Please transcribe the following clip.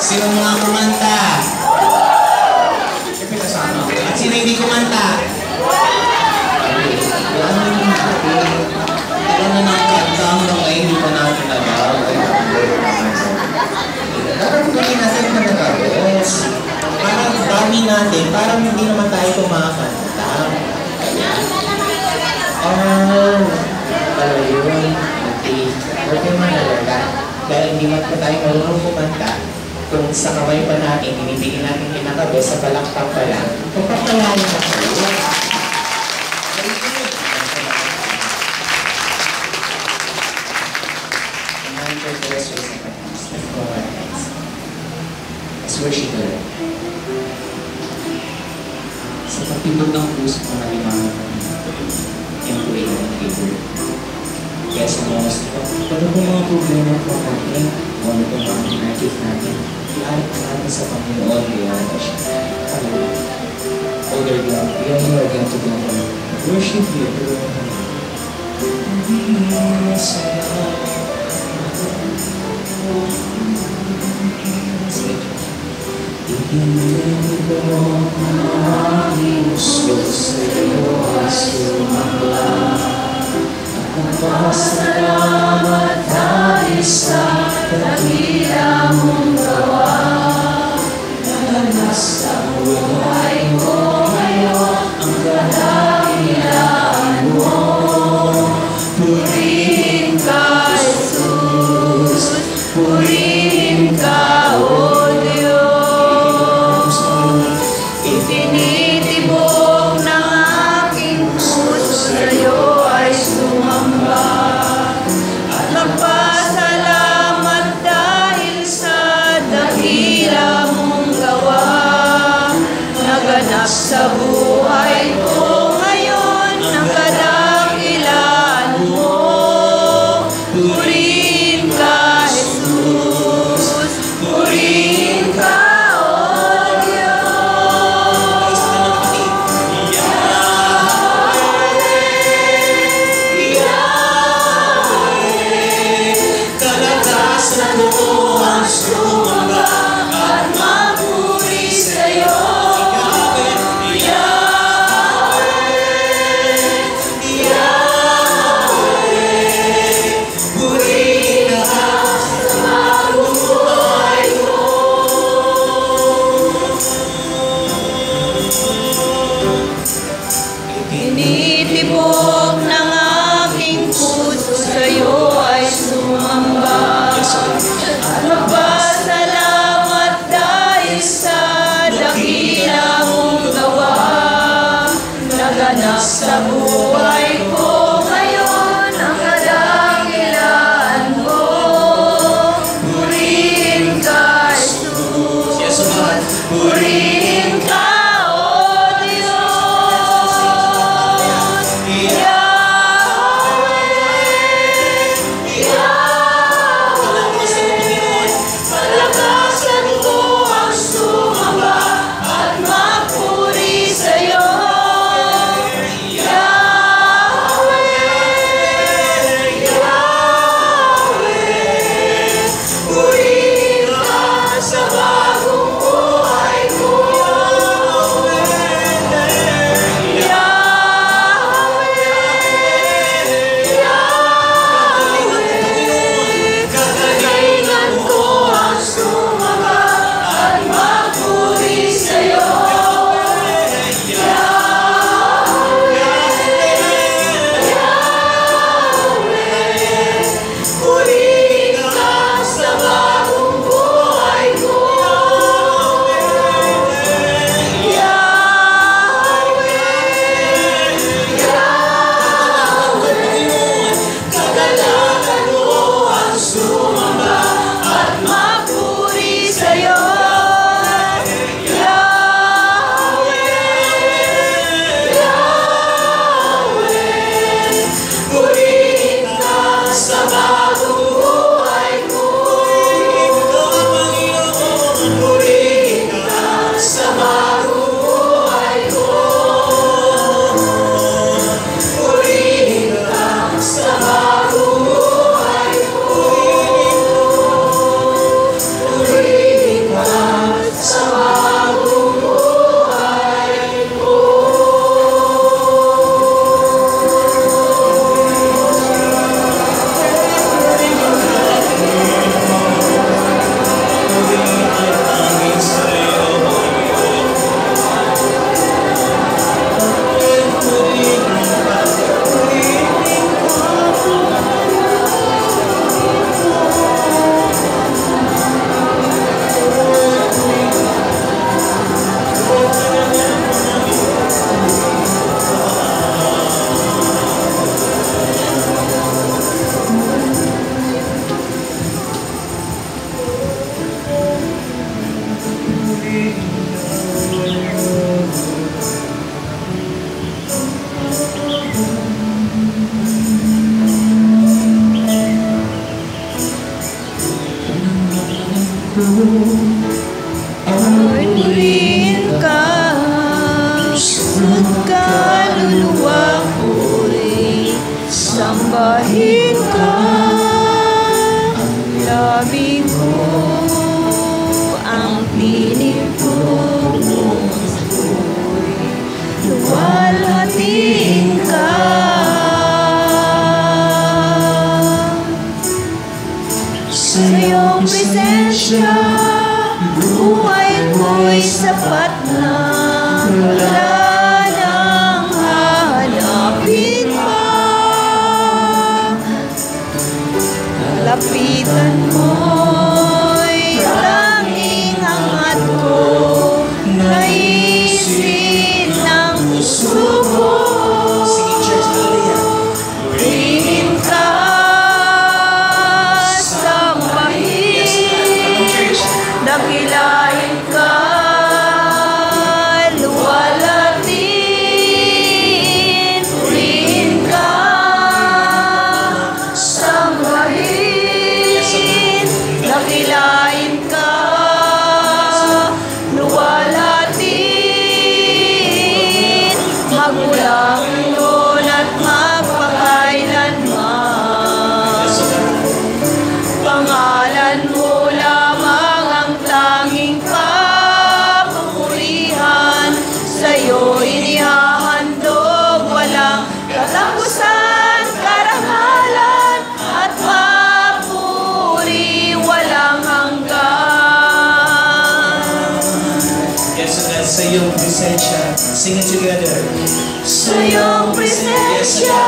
Sino mga kumanta? Siyempre kasama. At sino hindi kumanta? Alam na ng kanta hanggang ngayon, hindi pa natin alam. Dapat gawin natin na nagagos. Parang dami natin, parang hindi naman tayo kumakanta. Oh, pala yun. Huwag yung mahalaga. Dahil hindi man pa tayo marunong kumanta, kung sa kamay pa natin, binibigyan natin kinakabe, sa balakpak pa lang, pagpapalayan na kayo. Let's worship the Lord. Sa pagtibog ng puso ko na limangan kami, yung pray ng favor. Kaya sa mga gusto ko, ano po mga problema po natin, ano po mga narrative natin, iaarap natin sa Panginoon, iaarap siya. Older God, we are here again to go on. Worship you, Lord. Ikinili ko ang aking gusto sa'yo ay sumangla. Pasalamat tayo sa dakila mong gawa. Nalanas ang buhay ko ngayon, ang kadahilan mo. Purihin ka, Jesus, purihin ka, O Diyos. Itinitibok ng aking puso sa'yo. Sambahin ka, labing ko, ang piling ko, luwalhatiin ka. Sa iyong presensya, buhay ko'y sapat na. Wala nang hahanapin pa. Lapitan mo'y tanging hangat ko, naisin ng puso ko. Tingin ka, sambahin, dakilain ka, luwalhatiin. Tingin ka, sambahin, dakilain ka, luwalhatiin. Magmula ngayon at magpakailanman, pangalan mo lamang ang tanging papurihan. Sa'yo inihahandog walang katapusan, karangalan at papuri walang hanggan. Yes, and sa iyong presensya. Sing it together. Sa iyong presensya,